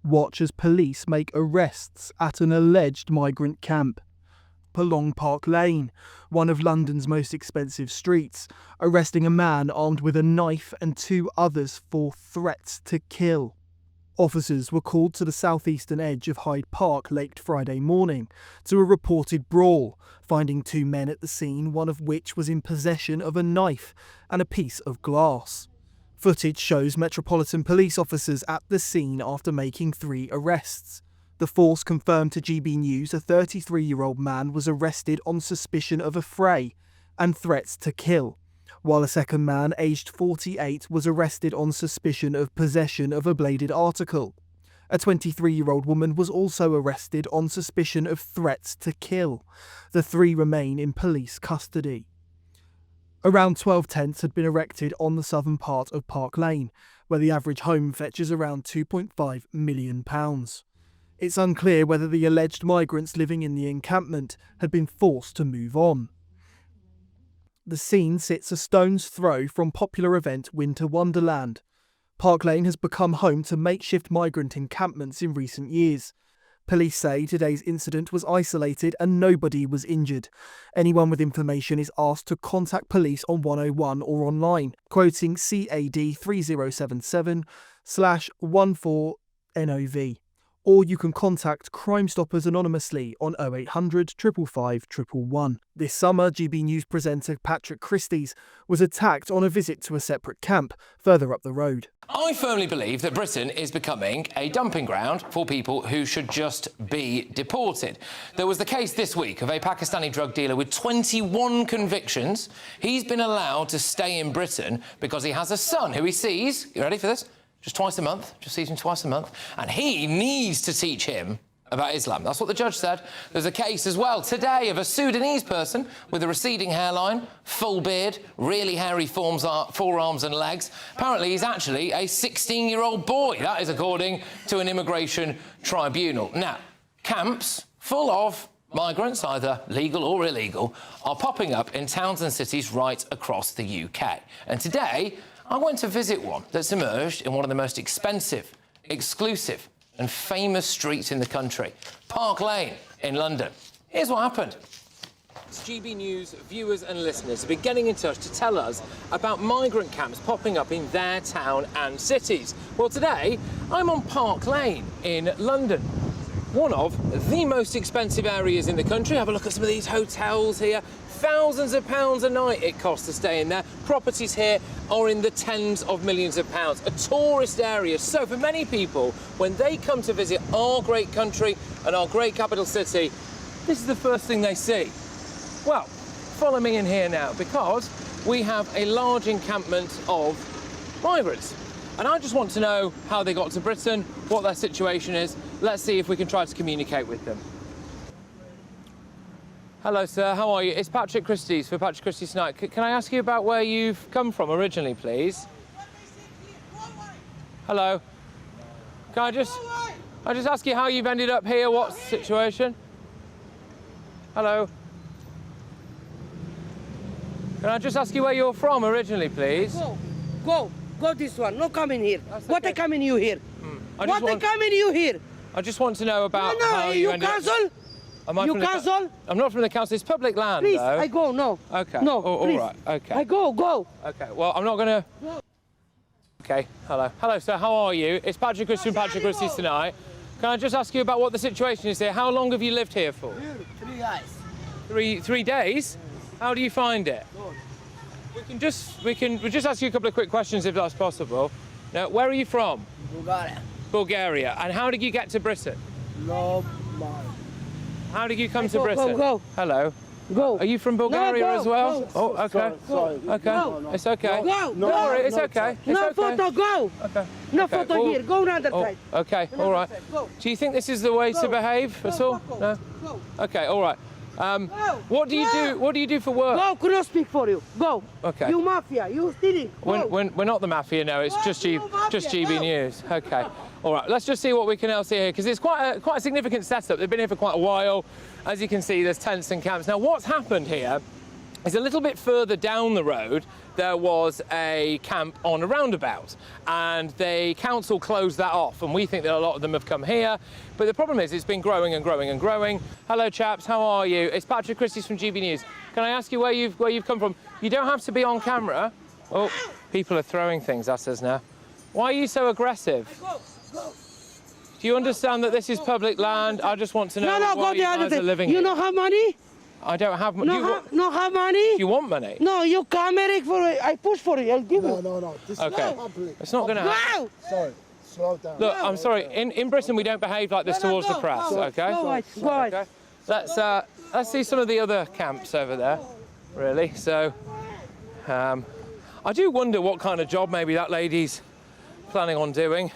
Watch as police make arrests at an alleged migrant camp. Along Park Lane, one of London's most expensive streets, arresting a man armed with a knife and 2 others for threats to kill. Officers were called to the southeastern edge of Hyde Park late Friday morning to a reported brawl, finding 2 men at the scene, one of which was in possession of a knife and a piece of glass. Footage shows Metropolitan Police officers at the scene after making 3 arrests. The force confirmed to GB News a 33-year-old man was arrested on suspicion of a fray and threats to kill, while a second man, aged 48, was arrested on suspicion of possession of a bladed article. A 23-year-old woman was also arrested on suspicion of threats to kill. The 3 remain in police custody. Around 12 tents had been erected on the southern part of Park Lane, where the average home fetches around £2.5 million. It's unclear whether the alleged migrants living in the encampment had been forced to move on. The scene sits a stone's throw from popular event Winter Wonderland. Park Lane has become home to makeshift migrant encampments in recent years. Police say today's incident was isolated and nobody was injured. Anyone with information is asked to contact police on 101 or online, quoting CAD 3077/14NOV. Or you can contact Crime Stoppers anonymously on 0800 555 111. This summer, GB News presenter Patrick Christys was attacked on a visit to a separate camp further up the road. I firmly believe that Britain is becoming a dumping ground for people who should just be deported. There was the case this week of a Pakistani drug dealer with 21 convictions. He's been allowed to stay in Britain because he has a son who he sees, you ready for this? Just twice a month, just sees him twice a month, and he needs to teach him about Islam. That's what the judge said. There's a case as well today of a Sudanese person with a receding hairline, full beard, really hairy forearms and legs. Apparently he's actually a 16-year-old boy. That is according to an immigration tribunal. Now, camps full of migrants, either legal or illegal, are popping up in towns and cities right across the UK. And today, I went to visit one that's emerged in one of the most expensive, exclusive and famous streets in the country, Park Lane in London. Here's what happened. GB News viewers and listeners have been getting in touch to tell us about migrant camps popping up in their town and cities. Well, today, I'm on Park Lane in London, one of the most expensive areas in the country. Have a look at some of these hotels here. Thousands of pounds a night it costs to stay in there. Properties here are in the tens of millions of pounds. A tourist area. So for many people, when they come to visit our great country and our great capital city, this is the first thing they see. Well, follow me in here now, because we have a large encampment of migrants. And I just want to know how they got to Britain, what their situation is. Let's see if we can try to communicate with them. Hello, sir. How are you? It's Patrick Christys for Patrick Christys Tonight. Can I ask you about where you've come from originally, please? Hello. Can I just ask you how you've ended up here? What's the situation? Hello. Can I just ask you where you're from originally, please? Go this one. No come in here. That's What okay. I come in you here? I just want to know about how you ended up... cancel? You cancel? I'm not from the council. It's public land, Please, though. I go, no. Okay. No, All please. right, okay. I go. Okay, well, I'm not going to... Okay, hello. Hello, sir, how are you? It's Patrick Christys from Patrick Christys Tonight. Can I just ask you about what the situation is here? How long have you lived here for? 3 days. 3 days? How do you find it? We'll just ask you a couple of quick questions if that's possible. Now, where are you from? Bulgaria. Bulgaria. And how did you get to Britain? No, man. How did you come to Britain? Go. Hello. Go. Are you from Bulgaria as well? Go. Oh, okay. Sorry. Okay. No. It's okay. Go. Don't worry, it's okay. It's No okay. photo, go. Okay. No Okay. photo here. Go another side. Okay, all right. Go. Do you think this is the way to behave at all? No? Go. Okay, all right. What do you do? What do you do for work? Go, could not speak for you. Go. Okay. You mafia, you stealing. Go. We're not the mafia, no. It's just GB News. Okay. All right. Let's just see what we can else see here, because it's quite a significant setup. They've been here for quite a while. As you can see, there's tents and camps. Now, what's happened here is a little bit further down the road, there was a camp on a roundabout, and the council closed that off, and we think that a lot of them have come here. But the problem is it's been growing and growing and growing. Hello, chaps, how are you? It's Patrick Christie's from GB News. Can I ask you where you've come from? You don't have to be on camera. Oh, people are throwing things at us now. Why are you so aggressive? Do you understand that this is public land? I just want to know why you guys are living here. You don't have money? I don't have money. No have money? Do you want money? No, you come here for it. I push for it. I'll give you. No. This Okay. is public. It's not going to happen. Wow! Sorry, slow down. Look, I'm sorry. In Britain, we don't behave like this towards the press, okay? Go ahead. Okay. Let's see some of the other camps over there, really. So, I do wonder what kind of job maybe that lady's planning on doing,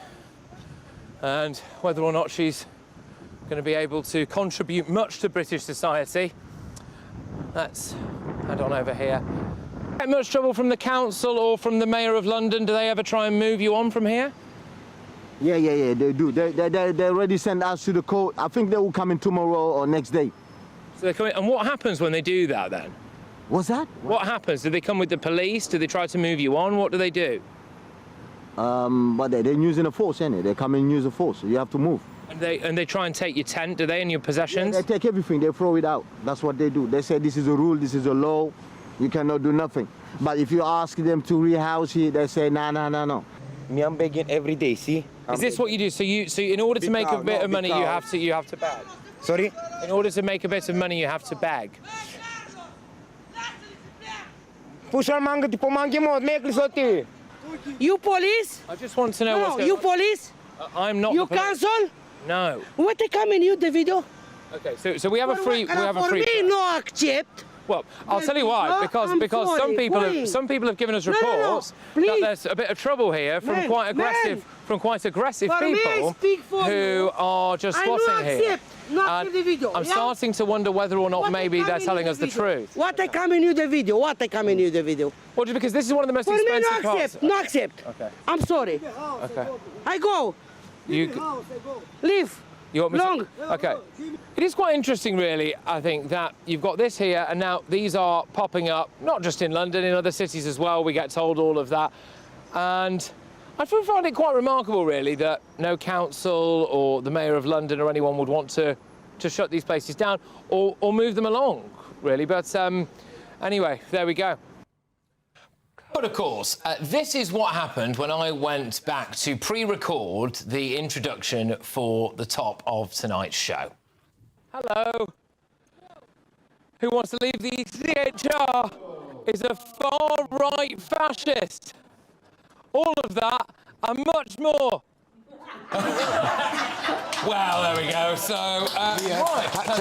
and whether or not she's going to be able to contribute much to British society. Let's head on over here. Get much trouble from the council or from the Mayor of London? Do they ever try and move you on from here? Yeah, they do. They already sent us to the court. I think they will come in tomorrow or next day. So they come in, and what happens when they do that then? What's that? What happens? Do they come with the police? Do they try to move you on? What do they do? But they're using a force, innit? They come and use a force. You have to move. And they try and take your tent, do they, and your possessions? They take everything. They throw it out. That's what they do. They say this is a rule. This is a law. You cannot do nothing. But if you ask them to rehouse here, they say no. Me, I'm begging every day. See? Is this what you do? So in order to make a bit of money, you have to beg. Sorry? In order to make a bit of money, you have to beg. Pușă mangă de pomangi mod, mekli soti. You police? I just want to know what's No, going you on. police? I'm not You the police. cancel? No. What they come in you the video? Okay, so we have a free For me, press. no accept. Well, I'll tell you why. No, Because I'm some sorry. people have given us No. reports that Please. there's a bit of trouble here from Man, quite aggressive For me, people speak for who you. are just I squatting no here. accept. No accept the video. I'm yeah? starting to wonder whether or not What maybe they they're come in telling you us the video? truth. What I come in you the video? What I come in you the video? Well, just because this is one of the most For me, expensive no parts. accept. No accept. Okay. I'm sorry. Okay. I go. Leave. You want me Long. to? Okay. It is quite interesting, really, I think, that you've got this here, and now these are popping up, not just in London, in other cities as well. We get told all of that. And I find it quite remarkable, really, that no council or the Mayor of London or anyone would want to shut these places down or move them along, really. But anyway, there we go. But of course, this is what happened when I went back to pre-record the introduction for the top of tonight's show. Hello. Who wants to leave the CHR is a far-right fascist. All of that and much more. Well, there we go. So, right.